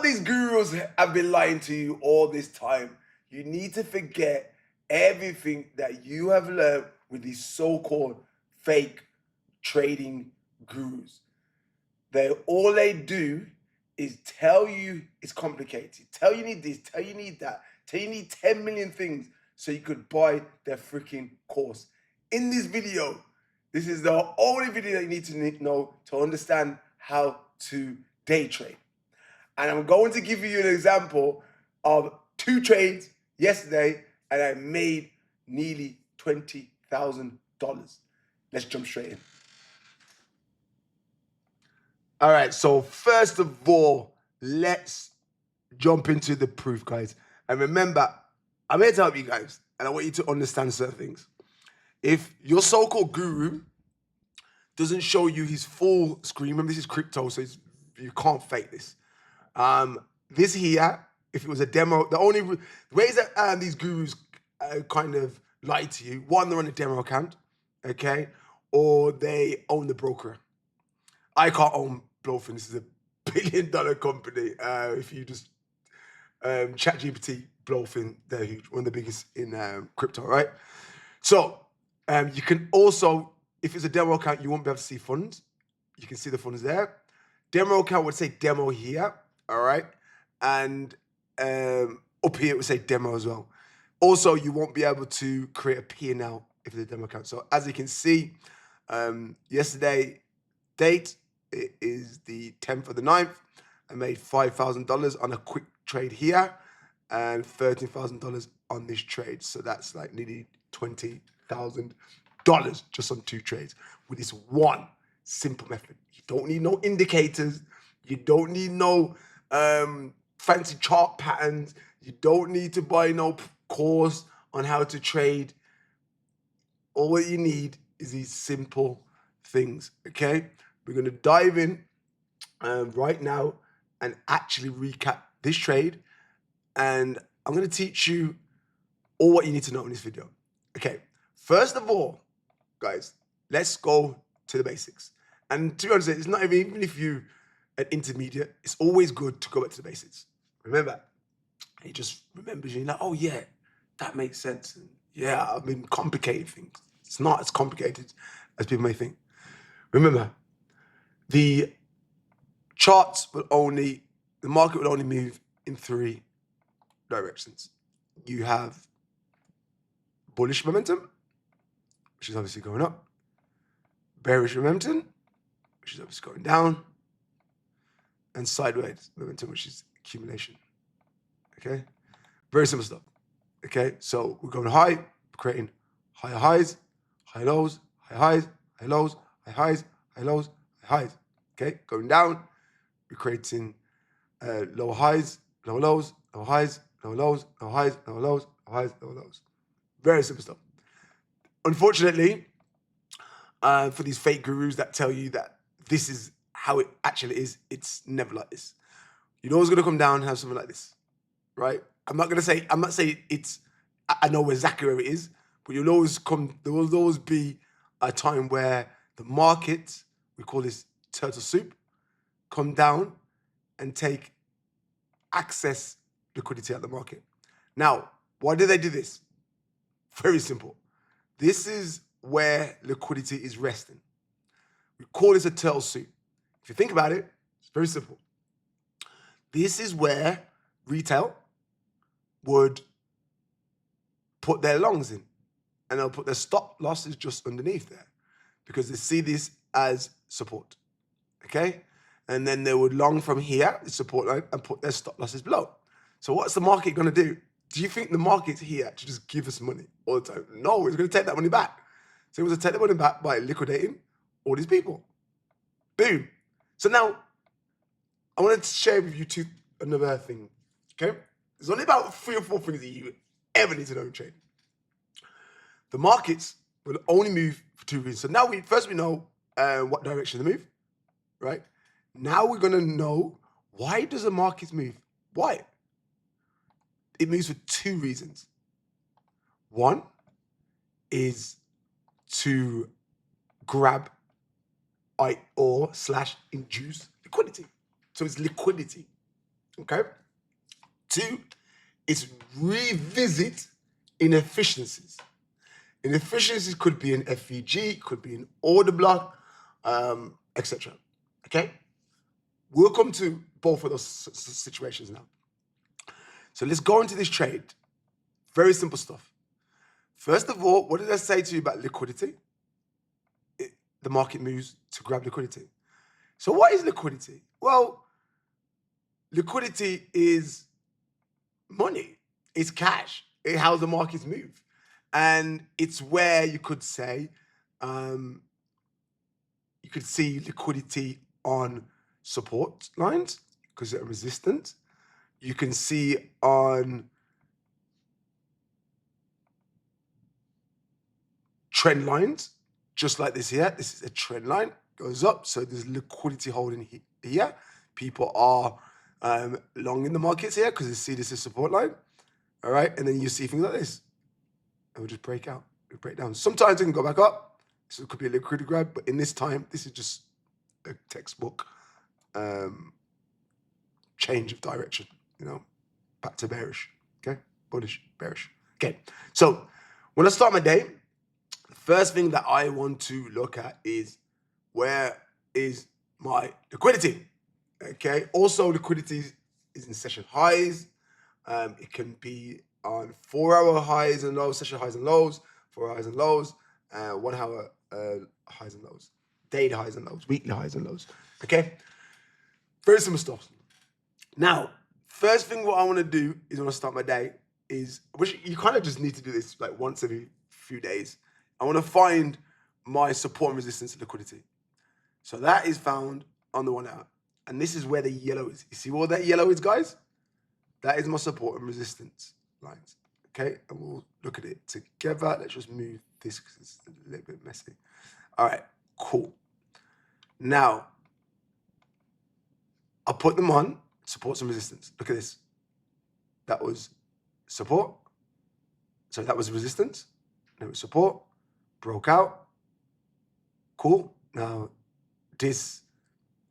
these gurus have been lying to you all this time. You need to forget everything that you have learned with these so-called fake trading gurus. All they do is tell you it's complicated, tell you need this, tell you need that, tell you need 10 million things so you could buy their freaking course. In this video, this is the only video that you need to know to understand how to day trade. And I'm going to give you an example of 2 trades yesterday, and I made nearly $20,000. Let's jump straight in. All right, so first of all, let's jump into the proof, guys. And remember, I'm here to help you guys, and I want you to understand certain things. If your so-called guru doesn't show you his full screen, remember this is crypto, so you can't fake this. This here, if it was a demo, the only ways that these gurus kind of lie to you, one, they're on a demo account, okay, or they own the broker. I can't own Blowfin. This is a $1 billion company. If you just ChatGPT, Blowfin, they're huge, one of the biggest in crypto, right? So you can also, if it's a demo account, you won't be able to see funds. You can see the funds there. Demo account would say demo here, all right? And up here it would say demo as well. Also, you won't be able to create a P&L if it's a demo account. So as you can see, yesterday date, it is the 10th of the 9th. I made $5,000 on a quick trade here and $13,000 on this trade. So that's like nearly $20,000 just on 2 trades with this one simple method. You don't need no indicators. You don't need no fancy chart patterns. You don't need to buy no course on how to trade. All what you need is these simple things, okay? We're going to dive in right now and actually recap this trade. And I'm going to teach you all what you need to know in this video. Okay, first of all, guys, let's go to the basics. And to be honest, it's not even if you're an intermediate, it's always good to go back to the basics. Remember, it just remembers you, like, oh yeah, that makes sense. And yeah, I've been complicating things. It's not as complicated as people may think. Remember, the market will only move in 3 directions. You have bullish momentum, which is obviously going up, bearish momentum, which is obviously going down, and sideways momentum, which is accumulation. Okay? Very simple stuff. Okay? So we're going high, creating higher highs, high lows, high highs, high lows, high highs, high lows, high highs. Okay? Going down, we're creating lower highs, lower lows, lower highs, lower lows, lower highs, lower lows, lower highs, lower lows. Very simple stuff. Unfortunately, for these fake gurus that tell you that this is how it actually is, it's never like this. You know it's going to come down and have something like this, right? I'm not saying it's, I know exactly where it is, but there will always be a time where the market, we call this turtle soup, come down and take access liquidity at the market. Now, why do they do this? Very simple. This is where liquidity is resting. We call this a turtle soup. If you think about it, it's very simple. This is where retail would put their longs in, and they'll put their stop losses just underneath there because they see this as support, okay? And then they would long from here, the support line, and put their stop losses below. So what's the market going to do? Do you think the market's here to just give us money all the time? No, it's going to take that money back. So it was to take the money back by liquidating all these people. Boom. So now, I wanted to share with you another thing, okay? There's only about 3 or 4 things that you ever need to know in trading. The markets will only move for 2 reasons. So now we know what direction they move, right? Now we're going to know, why does the market move? Why? It moves for 2 reasons. One is to grab or/induce liquidity. So it's liquidity, Okay. 2, it's revisit inefficiencies. Inefficiencies could be an FVG, could be an order block, etc. Okay. We'll come to both of those situations now. So let's go into this trade. Very simple stuff. First of all, what did I say to you about liquidity? The market moves to grab liquidity. So what is liquidity? Well, liquidity is money. It's cash. It's how the markets move. And it's where you could say, you could see liquidity on support lines because they're resistant. You can see on trend lines, just like this here. This is a trend line, goes up. So there's liquidity holding here. People are long in the markets here because they see this as support line. All right. And then you see things like this. It will just break out. It will break down. Sometimes it can go back up. So it could be a liquidity grab. But in this time, this is just a textbook change of direction, back to bearish. Okay. Bullish, bearish. Okay. So when I start my day, the first thing that I want to look at is where is my liquidity? Okay. Also, liquidity is in session highs. It can be on 4-hour highs and lows, session highs and lows, 4 highs and lows, 1 hour highs and lows, daily highs and lows, weekly highs and lows. Okay. Very simple stuff. Now, first thing what I want to do is when I start my day is, which you kind of just need to do this like once every few days. I want to find my support and resistance and liquidity. So that is found on the 1 hour. And this is where the yellow is. You see what that yellow is, guys? That is my support and resistance lines. Okay, and we'll look at it together. Let's just move this because it's a little bit messy. All right, cool. Now, I'll put them on supports and resistance. Look at this. That was support. So that was resistance. It was support. Broke out. Cool. Now, this,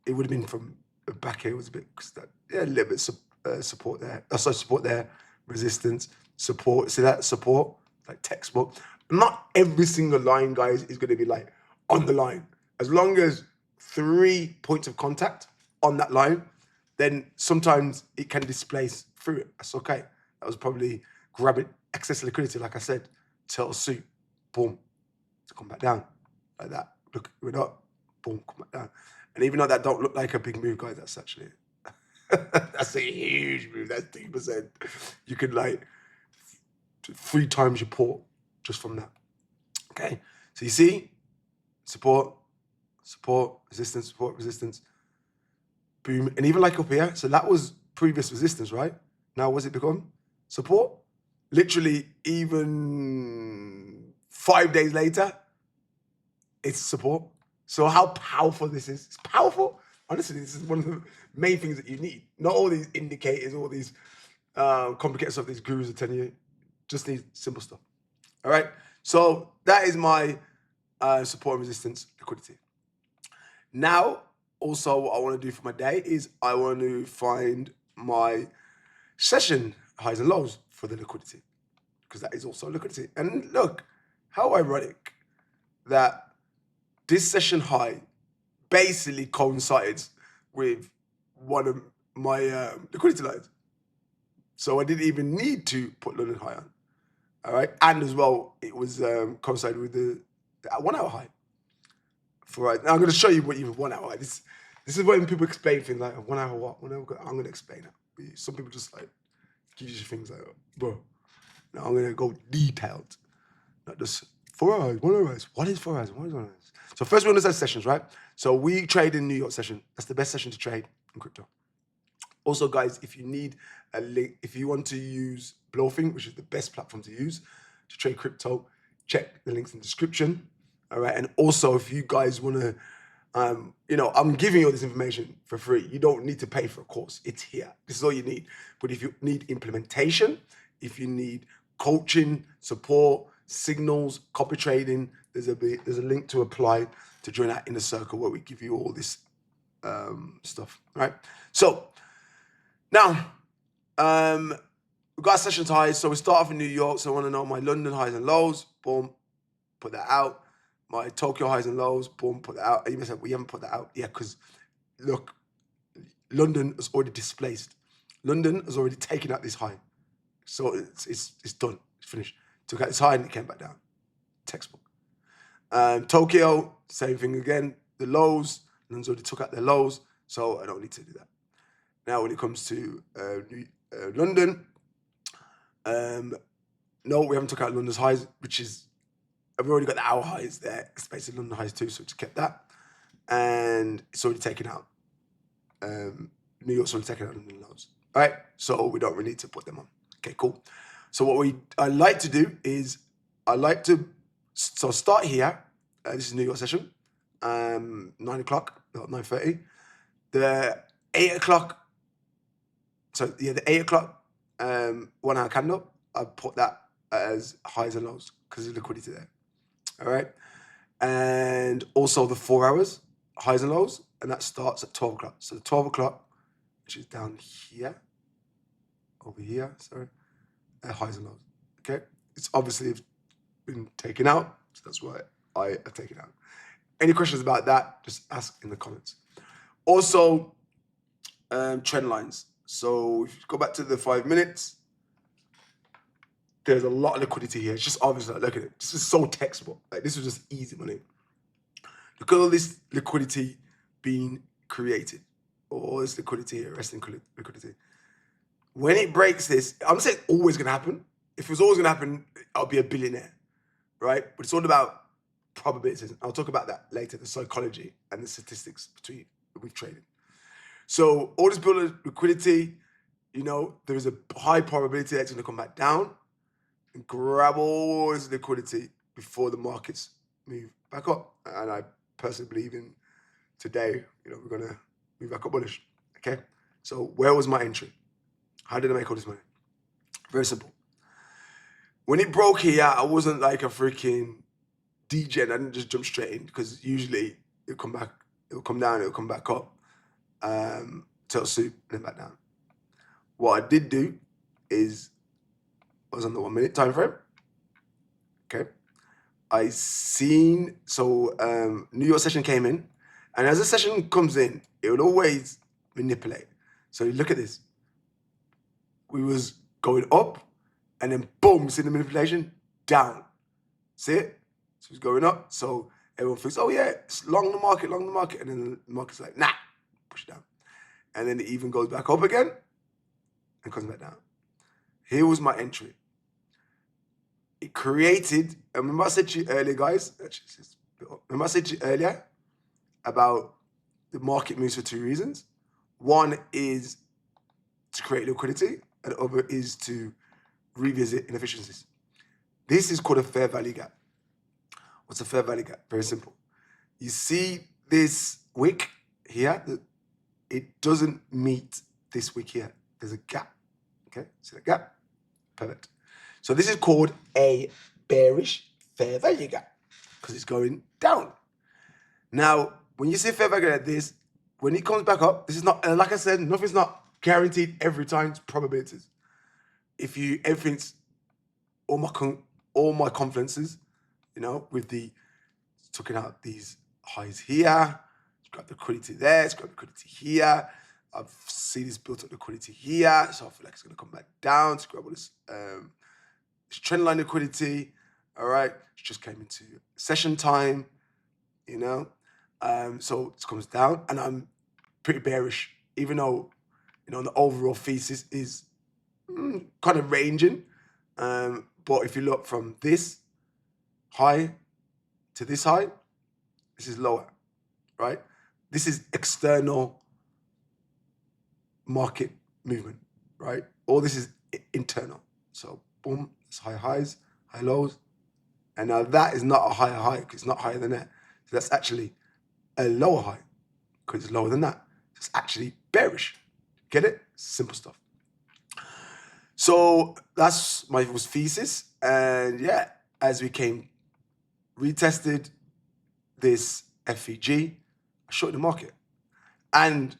it would have been from back here. It was a bit, a little bit support there. So support there. Resistance. Support. See that? Support. Like textbook. Not every single line, guys, is going to be like on the line. As long as 3 points of contact on that line, then sometimes it can displace through it. That's okay. That was probably grabbing excess liquidity, like I said, turtle soup, boom, to come back down like that. Look, it went up, boom, come back down. And even though that don't look like a big move, guys, that's actually that's a huge move. That's 3%. You could like 3 times your port just from that. Okay, so you see, support, resistance, support, resistance. Boom, and even like up here, so that was previous resistance, right? Now what's it become? Support. Literally, even 5 days later, it's support. So how powerful this is? It's powerful. Honestly, this is one of the main things that you need. Not all these indicators, all these complicated stuff these gurus are telling you. Just need simple stuff. All right. So that is my support and resistance liquidity. Now, also, what I want to do for my day is I want to find my session highs and lows for the liquidity, because that is also liquidity. And look, how ironic that this session high basically coincides with one of my liquidity lines. So I didn't even need to put London high on. All right. And as well, it was coincided with the 1 hour high. Now I'm going to show you what even 1 hour. This is when people explain things like 1 hour what? I'm going to explain it. Some people just like give you things like, bro. Now I'm going to go detailed, not just 4 hours, 1 hour. What is 4 hours? What is 1 hour? So first we understand sessions, right? So we trade in New York session. That's the best session to trade in crypto. Also, guys, if you need a link, if you want to use Blowfin, which is the best platform to use to trade crypto, check the links in the description. All right. And also, if you guys want to, I'm giving you all this information for free. You don't need to pay for a course. It's here. This is all you need. But if you need implementation, if you need coaching, support, signals, copy trading, there's a link to apply to join that inner circle where we give you all this stuff. Right. So Now, we've got session highs. So we start off in New York. So I want to know my London highs and lows. Boom, put that out. My Tokyo highs and lows. Boom, put that out. And you may say, we haven't put that out. Yeah, because look, London has already displaced. London has already taken out this high. So it's done. It's finished. Took out this high and it came back down. Textbook. Tokyo, same thing again. The lows, London's already took out their lows. So I don't need to do that. Now, when it comes to London, no, we haven't took out London's highs, which is, I've already got the hour highs there. It's basically London highs too, so we just kept that. And it's already taken out. New York's already taken out London lows. All right, so we don't really need to put them on. Okay, cool. So what I like to do is, so start here. This is New York session, 9 o'clock, not 9:30. The 8 o'clock, the 8 o'clock 1 hour candle, I put that as highs and lows because there's liquidity there. All right. And also the 4 hours, highs and lows, and that starts at 12 o'clock. So the 12 o'clock, which is down here, over here, sorry, highs and lows. Okay. It's obviously been taken out, so that's why I have taken out. Any questions about that, just ask in the comments. Also, trend lines. So if you go back to the 5 minutes, there's a lot of liquidity here. It's just obvious. Like, look at it. This is so textbook. Like, this was just easy money. Look at all this liquidity being created. All this liquidity here, resting liquidity. When it breaks this, I'm saying it's always going to happen. If it was always going to happen, I'll be a billionaire, right? But it's all about probabilities. I'll talk about that later, the psychology and the statistics with trading. So all this build of liquidity, there is a high probability that it's going to come back down and grab all this liquidity before the markets move back up. And I personally believe in today, we're going to move back up bullish. Okay. So where was my entry? How did I make all this money? Very simple. When it broke here, I wasn't like a freaking DJ. I didn't just jump straight in because usually it'll come back, it'll come down, it'll come back up, tail soup, and then back down. What I did do is I was on the 1 minute time frame. Okay. New York session came in, and as the session comes in, it would always manipulate. So you look at this. We was going up, and then boom, see the manipulation? Down. See it? So it's going up. So everyone thinks, oh yeah, it's long the market. And then the market's like, nah, push it down. And then it even goes back up again and comes back down. Here was my entry. It created, and remember I said to you earlier, guys, remember I said to you earlier about the market moves for 2 reasons. One is to create liquidity, and the other is to revisit inefficiencies. This is called a fair value gap. What's a fair value gap? Very simple. You see this wick here, it doesn't meet this wick here. There's a gap. Okay, see that gap? Perfect. So this is called a bearish fair value gap because it's going down. Now, when you see fair value like this, when it comes back up, this is not, like I said, nothing's not guaranteed every time. It's probabilities. Everything's all my confidences, with taking out these highs here, it's got liquidity there, it's got liquidity here. I've seen this built up liquidity here, so I feel like it's going to come back down to grab all this trend line liquidity. All right, it just came into session time, so it comes down, and I'm pretty bearish, even though the overall thesis is kind of ranging. But if you look from this high to this high, this is lower, right? This is external market movement, right? All this is internal. So boom, it's high highs, high lows. And now that is not a higher high because it's not higher than that. So that's actually a lower high because it's lower than that. It's actually bearish. Get it? Simple stuff. So that's my thesis. And yeah, as we retested this FEG, I shorted the market. And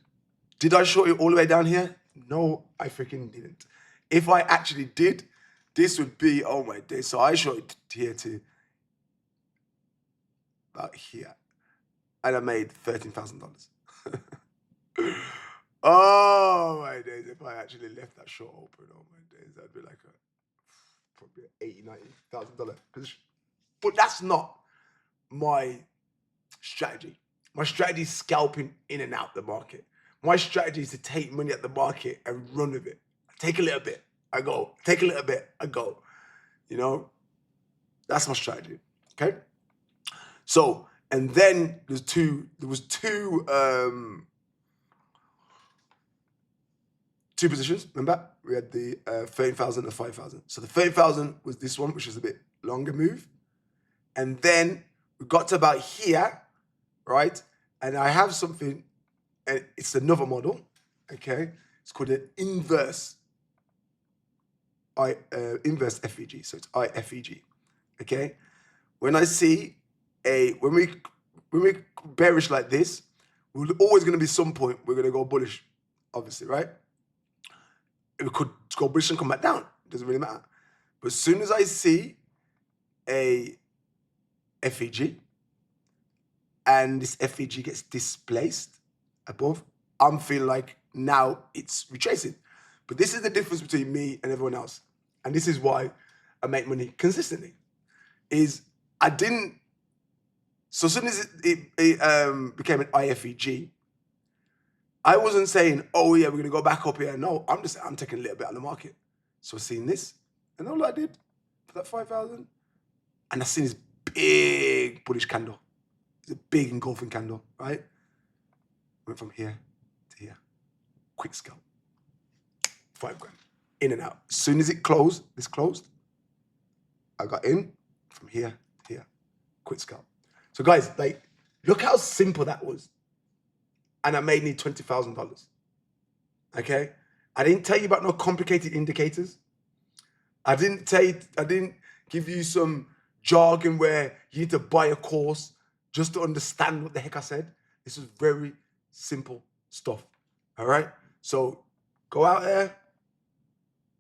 did I short it all the way down here? No, I freaking didn't. If I actually did, this would be, oh my days. So I shorted here to about here, and I made $13,000. Oh my days! If I actually left that short open, oh my days, that'd be like probably $80,000, $90,000 position. But that's not my strategy. My strategy is scalping in and out the market. My strategy is to take money at the market and run with it. Take a little bit, I go. Take a little bit, I go. You know, that's my strategy. Okay. So, and then there was two positions. Remember, we had the 13,000 and 5,000. So the 13,000 was this one, which is a bit longer move. And then we got to about here, right? And I have something, and it's another model, okay? It's called an inverse FEG. So it's IFEG, okay? When I see when we bearish like this, we're always going to be some point we're going to go bullish, obviously, right? It could go bullish and come back down. It doesn't really matter. But as soon as I see a FEG and this FEG gets displaced above, I'm feeling like now it's retracing. But this is the difference between me and everyone else. And this is why I make money consistently. So as soon as it became an IFEG, I wasn't saying, oh yeah, we're gonna go back up here. No, I'm taking a little bit out of the market. So seeing this, and all I did for that 5,000, and I seen this big bullish candle. It's a big engulfing candle, right? Went from here to here. Quick scalp. 5 grand. In and out. As soon as this closed, I got in from here to here. Quick scalp. So guys, like, look how simple that was. And I made me $20,000. Okay? I didn't tell you about no complicated indicators. I didn't give you some jargon where you need to buy a course just to understand what the heck I said. This was very simple stuff. All right? So go out there,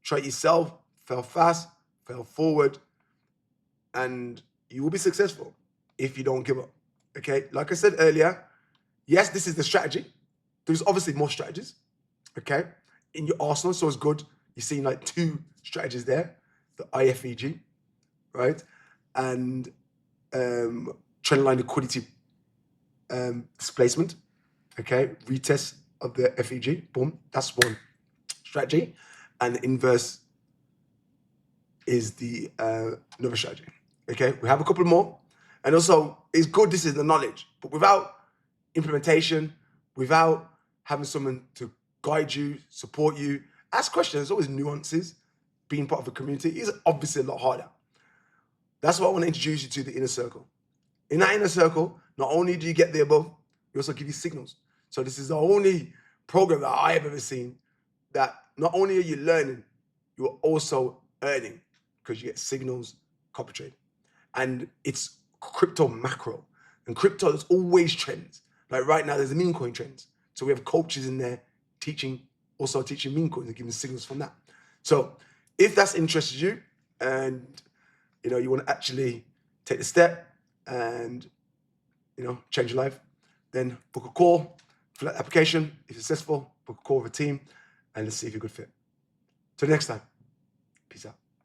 try it yourself, fail fast, fail forward, and you will be successful if you don't give up. Okay? Like I said earlier, yes, this is the strategy. There's obviously more strategies, okay, in your arsenal. So it's good. You're seeing like 2 strategies there, the IFEG, right, and trend line liquidity displacement, okay, retest of the FEG. Boom, that's one strategy, and the inverse is the another strategy. Okay, we have a couple more, and also it's good. This is the knowledge, but without implementation, without having someone to guide you, support you, ask questions. There's always nuances. Being part of a community is obviously a lot harder. That's why I want to introduce you to the inner circle. In that inner circle, not only do you get the above, we also give you signals. So this is the only program that I have ever seen that not only are you learning, you are also earning, because you get signals, copy trade. And it's crypto macro. And crypto, there's always trends. Like right now, there's a meme coin trends. So we have coaches in there also teaching meme coins and giving signals from that. So if that's interested you, and you want to actually take the step and change your life, then book a call, fill out the application. If you're successful, book a call with a team, and let's see if you're a good fit. Till next time.